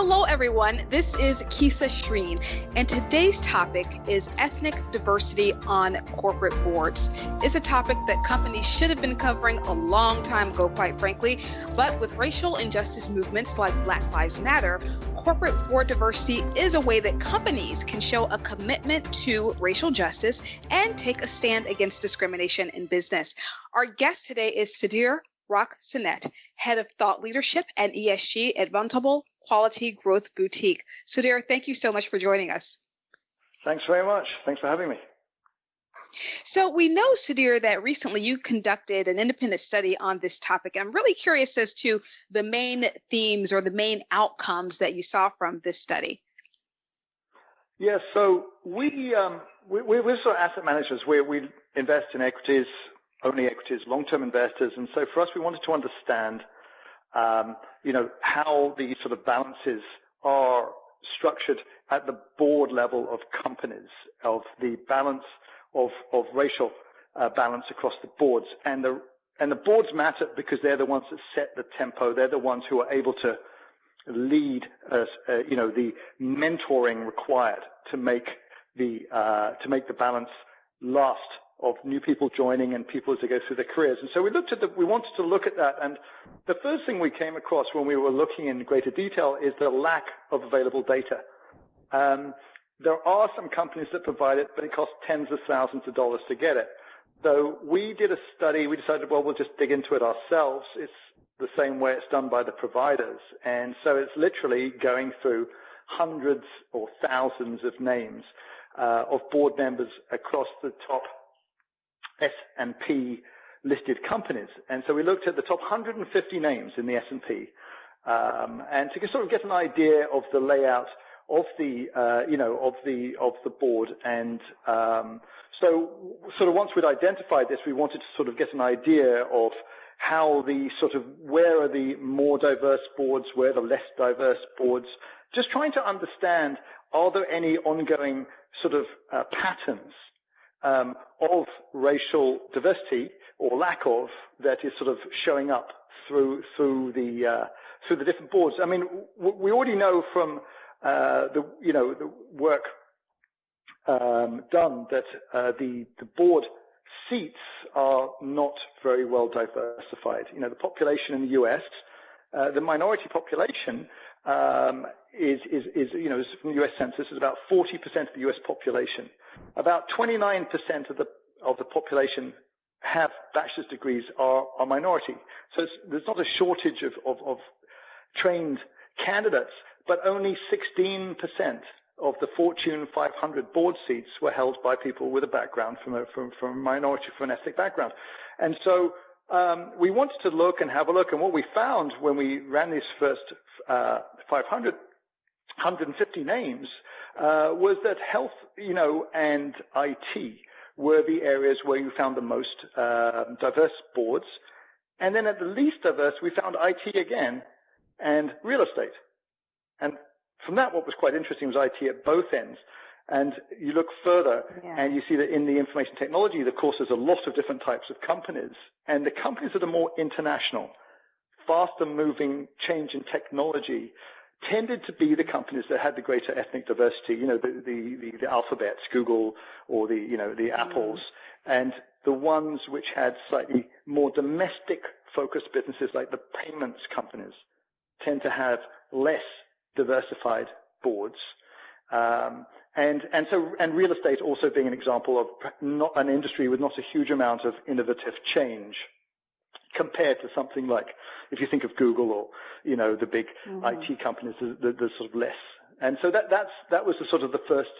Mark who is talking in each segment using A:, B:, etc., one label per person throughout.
A: Hello, everyone. This is Kisa Shreen, and today's topic is ethnic diversity on corporate boards. It's a topic that companies should have been covering a long time ago, quite frankly, but with racial injustice movements like Black Lives Matter, corporate board diversity is a way that companies can show a commitment to racial justice and take a stand against discrimination in business. Our guest today is Sudhir Roc-Sennett, Head of Thought Leadership and ESG at Vontobel Quality Growth Boutique. Sudhir, thank you so much for joining us.
B: Thanks very much. Thanks for having me.
A: So we know, Sudhir, that recently you conducted an independent study on this topic. I'm really curious as to the main themes or the main outcomes that you saw from this study.
B: Yes, so we're sort of asset managers where we invest in equities, only equities, long-term investors. And so for us, we wanted to understand, how the sort of balances are structured at the board level of companies, of the balance of racial balance across the boards. And the boards matter because they're the ones that set the tempo. They're the ones who are able to lead, the mentoring required to make the balance last of new people joining and people as they go through their careers. And so we wanted to look at that. And the first thing we came across when we were looking in greater detail is the lack of available data. There are some companies that provide it, but it costs tens of thousands of dollars to get it. So we did a study. We decided, well, we'll just dig into it ourselves. It's the same way it's done by the providers. And so it's literally going through hundreds or thousands of names of board members across the top S&P listed companies. And so we looked at the top 150 names in the S&P, and to sort of get an idea of the layout of the board. And so sort of once we'd identified this, we wanted to sort of get an idea of how where are the more diverse boards, where are the less diverse boards, just trying to understand, are there any ongoing sort of patterns of racial diversity or lack of that is sort of showing up through the different boards. I mean, we already know from the work done that the board seats are not very well diversified. The population in the U.S., the minority population is from the U.S. Census is about 40% of the U.S. population. About 29% of the population have bachelor's degrees are minority. So there's not a shortage of trained candidates, but only 16% of the Fortune 500 board seats were held by people with a background from a minority, from an ethnic background. And so we wanted to look and have a look, and what we found when we ran these first 150 names was that health, and IT were the areas where you found the most diverse boards. And then at the least diverse, we found IT again and real estate. And from that, what was quite interesting was IT at both ends. And you look further and you see that in the information technology, of course, there's a lot of different types of companies. And the companies that are more international, faster moving change in technology, tended to be the companies that had the greater ethnic diversity, the Alphabets, Google, or the Apples, and the ones which had slightly more domestic focused businesses like the payments companies tend to have less diversified boards. And real estate also being an example of not an industry with not a huge amount of innovative change compared to something like, if you think of Google or, the big IT companies, there's sort of less. And so that was the sort of the first,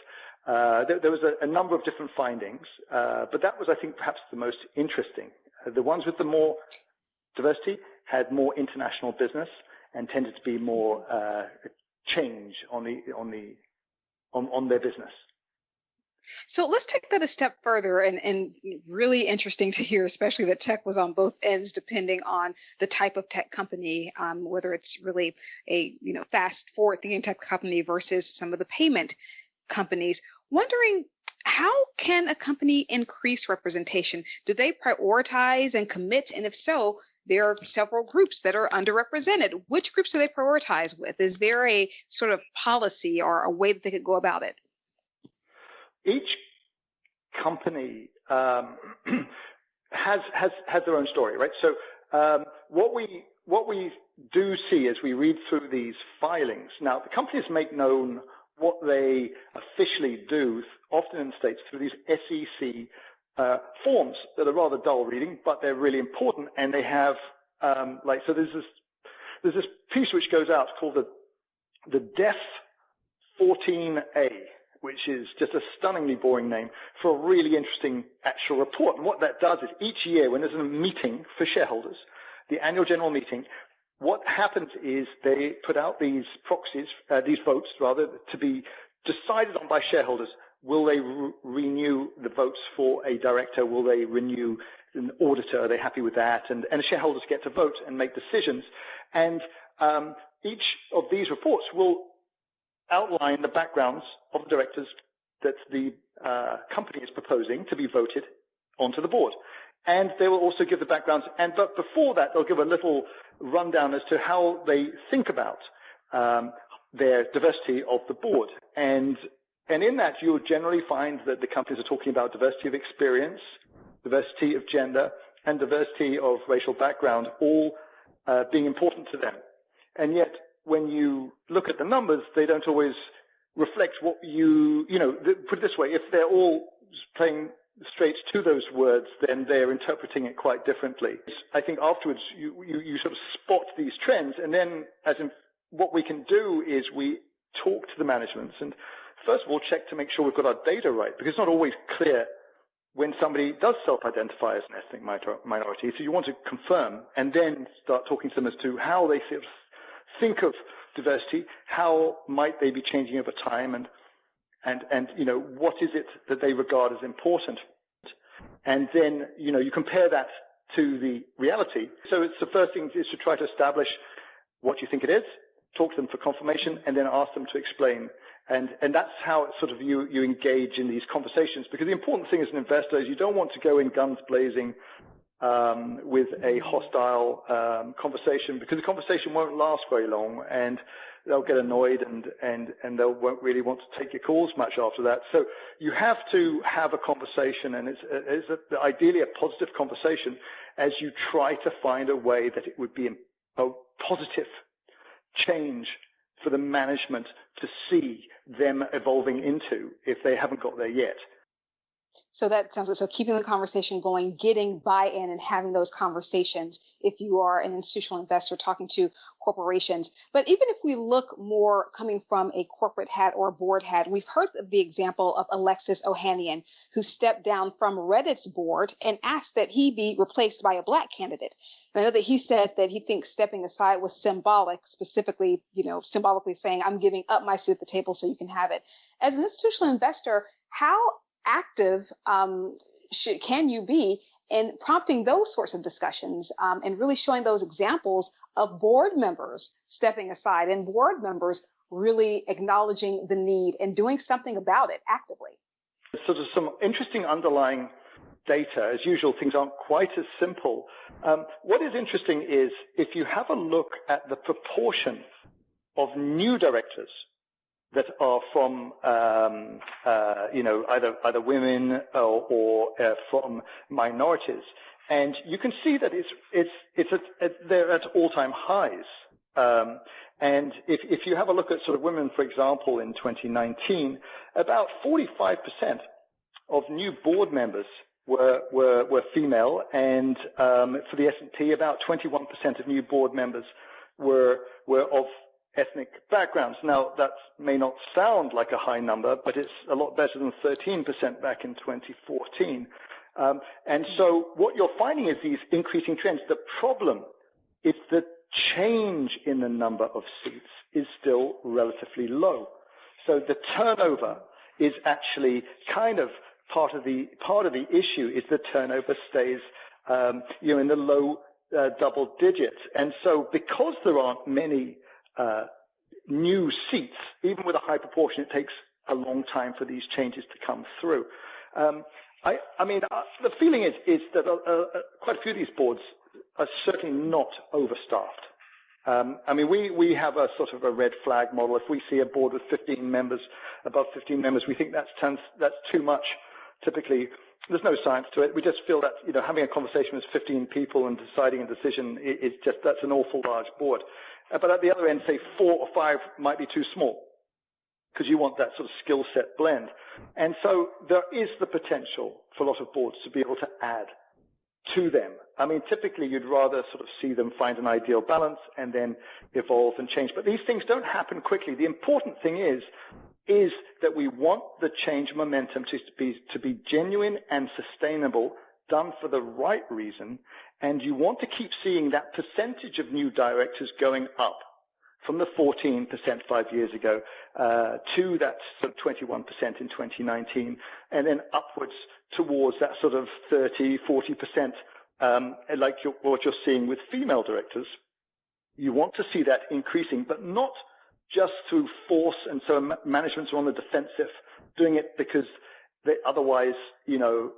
B: there was a number of different findings, but that was, I think, perhaps the most interesting. The ones with the more diversity had more international business and tended to be more change on their business.
A: So let's take that a step further, and really interesting to hear, especially that tech was on both ends, depending on the type of tech company, whether it's really a fast forward thinking tech company versus some of the payment companies. Wondering, how can a company increase representation? Do they prioritize and commit? And if so, there are several groups that are underrepresented. Which groups do they prioritize with? Is there a sort of policy or a way that they could go about it?
B: Each company has their own story, right? So what we do see as we read through these filings, now the companies make known what they officially do, often in the States, through these SEC forms that are rather dull reading, but they're really important. And they have so there's this piece which goes out called the DEF 14A, which is just a stunningly boring name for a really interesting actual report. And what that does is each year when there's a meeting for shareholders, the annual general meeting, what happens is they put out these proxies, these votes rather, to be decided on by shareholders. Will they renew the votes for a director? Will they renew an auditor? Are they happy with that? And the shareholders get to vote and make decisions. And each of these reports will outline the backgrounds of the directors that the company is proposing to be voted onto the board. And they will also give the backgrounds. But before that, they'll give a little rundown as to how they think about their diversity of the board. And in that, you'll generally find that the companies are talking about diversity of experience, diversity of gender, and diversity of racial background, all being important to them. And yet, when you look at the numbers, they don't always reflect what put it this way, if they're all playing straight to those words, then they're interpreting it quite differently. I think afterwards you sort of spot these trends, and then what we can do is we talk to the managements and first of all check to make sure we've got our data right, because it's not always clear when somebody does self-identify as an ethnic minority. So you want to confirm and then start talking to them as to how they sort of think of diversity, how might they be changing over time, and what is it that they regard as important. And then, you compare that to the reality. So it's the first thing is to try to establish what you think it is, talk to them for confirmation, and then ask them to explain. And that's how it's sort of you engage in these conversations. Because the important thing as an investor is you don't want to go in guns blazing with a hostile conversation, because the conversation won't last very long, and they'll get annoyed and they won't really want to take your calls much after that. So you have to have a conversation, and it's ideally a positive conversation, as you try to find a way that it would be a positive change for the management to see them evolving into if they haven't got there yet.
A: So that sounds good. So keeping the conversation going, getting buy-in and having those conversations if you are an institutional investor talking to corporations. But even if we look more coming from a corporate hat or a board hat, we've heard of the example of Alexis Ohanian, who stepped down from Reddit's board and asked that he be replaced by a Black candidate. And I know that he said that he thinks stepping aside was symbolic, specifically, symbolically saying, I'm giving up my seat at the table so you can have it. As an institutional investor, how active can you be in prompting those sorts of discussions and really showing those examples of board members stepping aside and board members really acknowledging the need and doing something about it actively?
B: So there's some interesting underlying data. As usual, things aren't quite as simple. What is interesting is if you have a look at the proportion of new directors that are from, either women or from minorities, and you can see that they're at all-time highs. And if you have a look at sort of women, for example, in 2019, about 45% of new board members were female, and for the S&P, about 21% of new board members were of ethnic backgrounds. Now, that may not sound like a high number, but it's a lot better than 13% back in 2014. And so what you're finding is these increasing trends. The problem is the change in the number of seats is still relatively low. So the turnover is actually kind of part of the issue is the turnover stays in the low double digits. And so because there aren't many new seats, even with a high proportion, it takes a long time for these changes to come through. The feeling is that quite a few of these boards are certainly not overstaffed. I mean, we have a sort of a red flag model. If we see a board with 15 members, above 15 members, we think that's too much. Typically, there's no science to it. We just feel that, you know, having a conversation with 15 people and deciding a decision is just, that's an awful large board. But at the other end, say 4 or 5 might be too small, because you want that sort of skill set blend. And so there is the potential for a lot of boards to be able to add to them. I mean, typically you'd rather sort of see them find an ideal balance and then evolve and change. But these things don't happen quickly. The important thing is that we want the change momentum to be genuine and sustainable, done for the right reason, and you want to keep seeing that percentage of new directors going up from the 14% 5 years ago to that sort of 21% in 2019, and then upwards towards that sort of 30, 40%, like what you're seeing with female directors. You want to see that increasing, but not just through force, and so managements are on the defensive, doing it because otherwise, you know,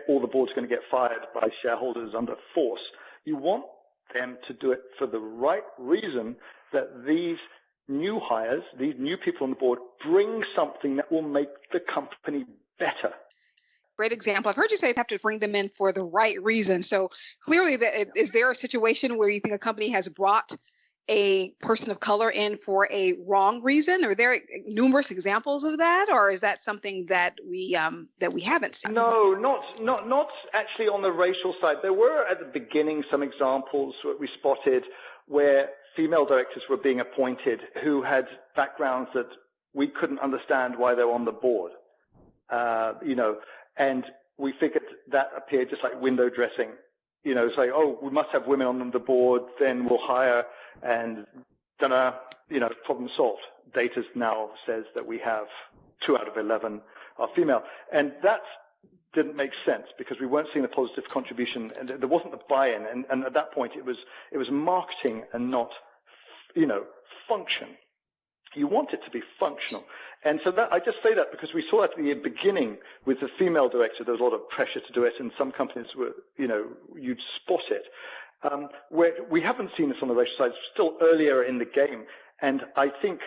B: all the board's going to get fired by shareholders under force. You want them to do it for the right reason, that these new hires, these new people on the board, bring something that will make the company better.
A: Great example. I've heard you say you have to bring them in for the right reason. So clearly, is there a situation where you think a company has brought a person of color in for a wrong reason? Are there numerous examples of that, or is that something that we haven't seen?
B: No, not actually on the racial side. There were at the beginning some examples that we spotted where female directors were being appointed who had backgrounds that we couldn't understand why they were on the board. You know, and we figured that appeared just like window dressing. You know, say, oh, we must have women on the board, then we'll hire, and you know, problem solved. Data now says that we have 2 out of 11 are female. And that didn't make sense because we weren't seeing the positive contribution, and there wasn't the buy-in. And at that point, it was marketing and not, you know, function. You want it to be functional. And so that, I just say that because we saw at the beginning with the female director, there was a lot of pressure to do it, and some companies were, you know, you'd spot it. Where we haven't seen this on the racial side, it's still earlier in the game. And I think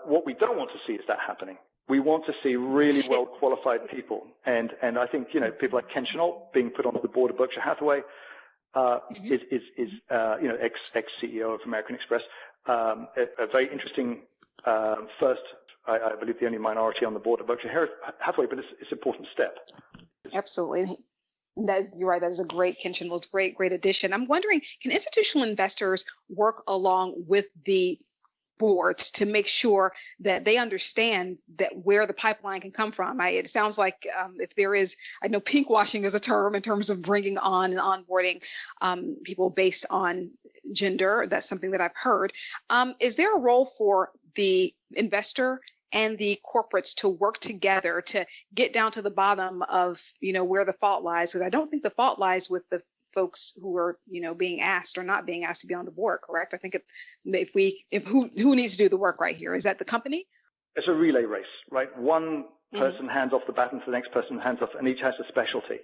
B: what we don't want to see is that happening. We want to see really well-qualified people. And I think, you know, people like Ken Chenault being put onto the board of Berkshire Hathaway is you know, ex-CEO of American Express. A very interesting first, I believe the only minority on the board of Berkshire Hathaway, but it's an important step.
A: Absolutely. You're right. That is a great, Ken Chenault's great addition. I'm wondering, can institutional investors work along with the boards to make sure that they understand that where the pipeline can come from? It sounds like if there is, I know pinkwashing is a term in terms of bringing on and onboarding people based on gender. That's something that I've heard. Is there a role for the investor and the corporates to work together to get down to the bottom of, you know, where the fault lies? Because I don't think the fault lies with the folks who are, you know, being asked or not being asked to be on the board, correct? I think if who needs to do the work right here? Is that the company?
B: It's a relay race, right? One person hands off the baton to the next person, hands off, and each has a specialty.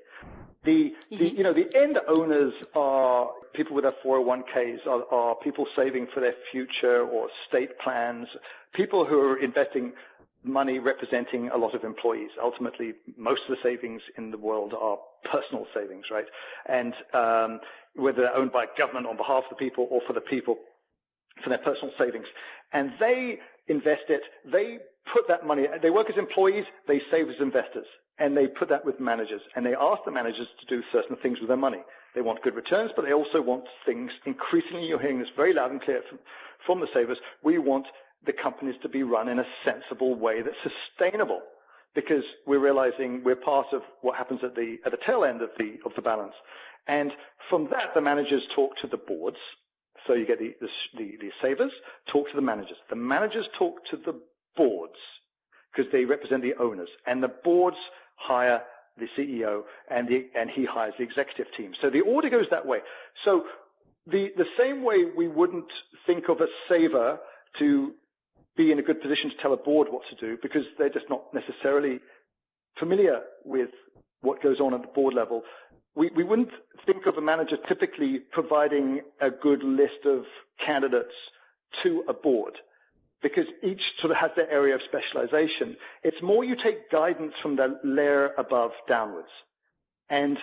B: You know, the end owners are people with their 401ks, are people saving for their future or estate plans, people who are investing money representing a lot of employees. Ultimately, most of the savings in the world are personal savings, right? And whether they're owned by government on behalf of the people or for the people, for their personal savings. And they invest it, they put that money, they work as employees, they save as investors, and they put that with managers. And they ask the managers to do certain things with their money. They want good returns, but they also want things, increasingly you're hearing this very loud and clear from the savers, we want the companies to be run in a sensible way that's sustainable, because we're realizing we're part of what happens at the tail end of the balance. And from that, the managers talk to the boards. So you get the savers talk to the managers. The managers talk to the boards because they represent the owners, and the boards hire the CEO and he hires the executive team. So the order goes that way. So the same way we wouldn't think of a saver to be in a good position to tell a board what to do because they're just not necessarily familiar with what goes on at the board level. we wouldn't think of a manager typically providing a good list of candidates to a board, because each sort of has their area of specialization. It's more you take guidance from the layer above downwards. And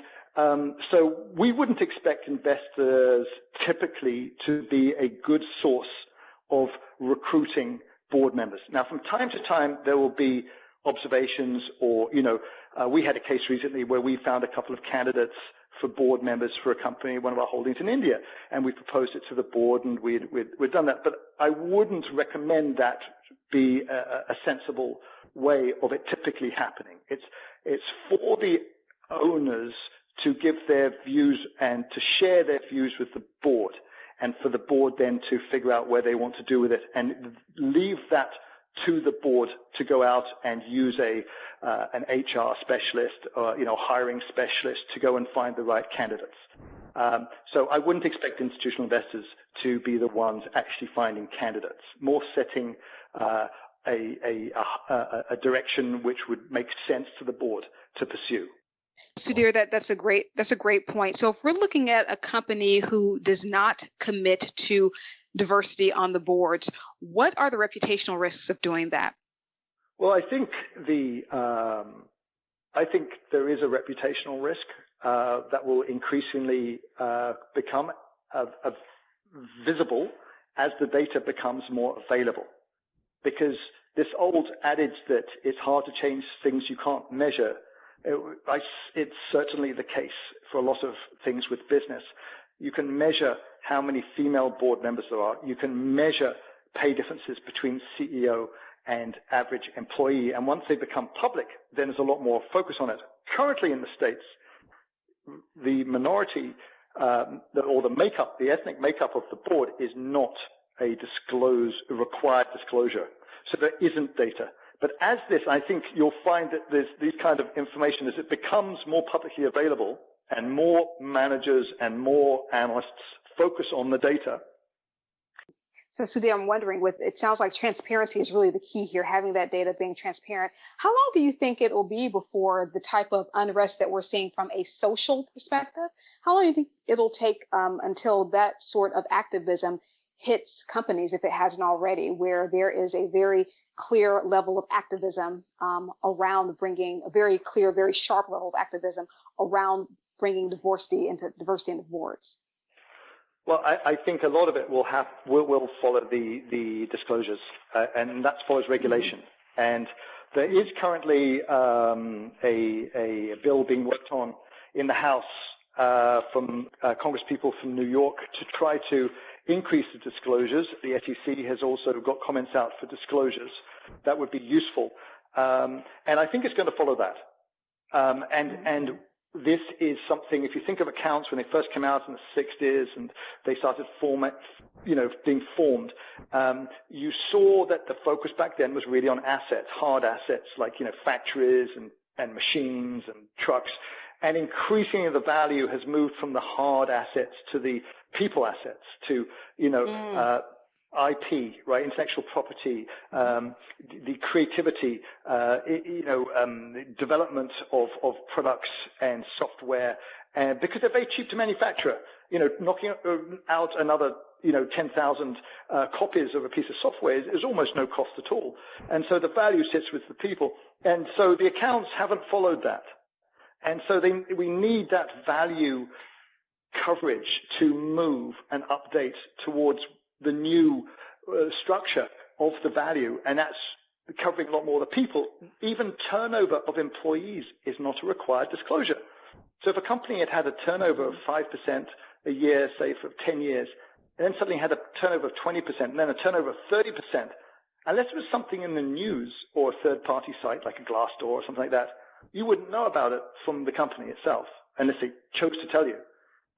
B: so we wouldn't expect investors typically to be a good source of recruiting board members. Now, from time to time, there will be observations or, we had a case recently where we found a couple of candidates for board members for a company, one of our holdings in India, and we proposed it to the board, and we'd done that. But I wouldn't recommend that be a sensible way of it typically happening. It's for the owners to give their views and to share their views with the board, and for the board then to figure out where they want to do with it, and leave that to the board to go out and use an HR specialist or hiring specialist to go and find the right candidates. So I wouldn't expect institutional investors to be the ones actually finding candidates, more setting a direction which would make sense to the board to pursue.
A: Sudhir, that's a great point. So if we're looking at a company who does not commit to diversity on the boards, what are the reputational risks of doing that?
B: Well, I think there is a reputational risk that will increasingly become visible as the data becomes more available. Because this old adage that it's hard to change things you can't measure, it's certainly the case for a lot of things with business. You can measure how many female board members there are. You can measure pay differences between CEO and average employee. And once they become public, then there's a lot more focus on it. Currently in the States, the minority or the ethnic makeup of the board is not a required disclosure. So there isn't data. But as this, I think you'll find that there's these kind of information, as it becomes more publicly available and more managers and more analysts focus on the data.
A: So Sudhir, I'm wondering, it sounds like transparency is really the key here, having that data being transparent. How long do you think it will be before the type of unrest that we're seeing from a social perspective, how long do you think it'll take until that sort of activism hits companies, if it hasn't already, where there is a very clear level of activism around bringing a very clear, very sharp level of activism around bringing diversity into the boards?
B: Well, I think a lot of it will follow the disclosures, and that follows regulation. And there is currently a bill being worked on in the House from Congress people from New York to try to increase the disclosures. The SEC has also got comments out for disclosures. That would be useful. And I think it's going to follow that. And this is something, if you think of accounts when they first came out in the 60s and they started being formed, you saw that the focus back then was really on assets, hard assets like, factories and machines and trucks. And increasingly the value has moved from the hard assets to the people assets, to, IP, right, intellectual property, the creativity, development of products and software, and because they're very cheap to manufacture, knocking out another 10,000 copies of a piece of software is almost no cost at all. And so the value sits with the people. And so the accounts haven't followed that. And so we need that value coverage to move and update towards the new structure of the value, and that's covering a lot more of the people. Even turnover of employees is not a required disclosure. So if a company had a turnover of 5% a year, say for 10 years, and then suddenly had a turnover of 20%, and then a turnover of 30%, unless it was something in the news or a third-party site like a Glassdoor or something like that, you wouldn't know about it from the company itself unless they chose to tell you.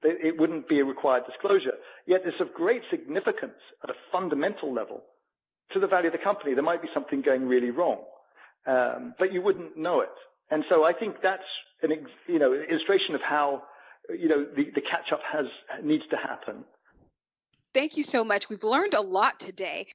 B: It wouldn't be a required disclosure. Yet it's of great significance at a fundamental level to the value of the company. There might be something going really wrong, but you wouldn't know it. And so I think that's an illustration of how the catch-up needs to happen.
A: Thank you so much. We've learned a lot today.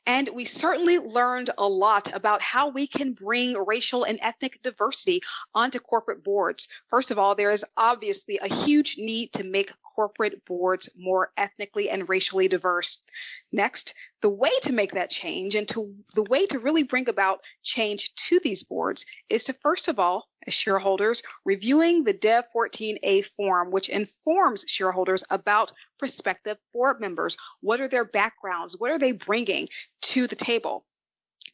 A: And we certainly learned a lot about how we can bring racial and ethnic diversity onto corporate boards. First of all, there is obviously a huge need to make corporate boards more ethnically and racially diverse. Next, the way to make that change and the way to really bring about change to these boards is to, first of all, as shareholders, reviewing the Dev 14A form, which informs shareholders about prospective board members. What are their backgrounds? What are they bringing to the table?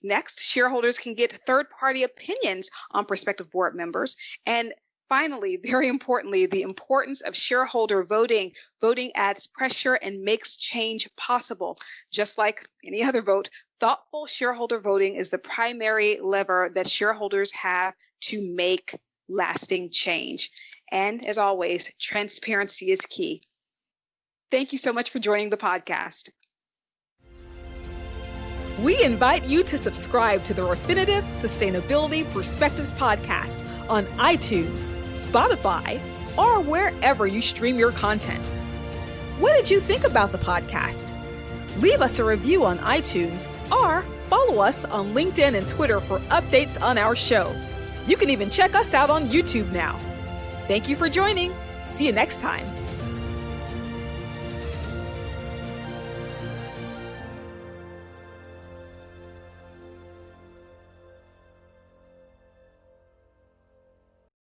A: Next, shareholders can get third-party opinions on prospective board members. And finally, very importantly, the importance of shareholder voting. Voting adds pressure and makes change possible. Just like any other vote, thoughtful shareholder voting is the primary lever that shareholders have to make lasting change. And as always, transparency is key. Thank you so much for joining the podcast.
C: We invite you to subscribe to the Refinitiv Sustainability Perspectives podcast on iTunes, Spotify, or wherever you stream your content. What did you think about the podcast? Leave us a review on iTunes or follow us on LinkedIn and Twitter for updates on our show. You can even check us out on YouTube now. Thank you for joining. See you next time.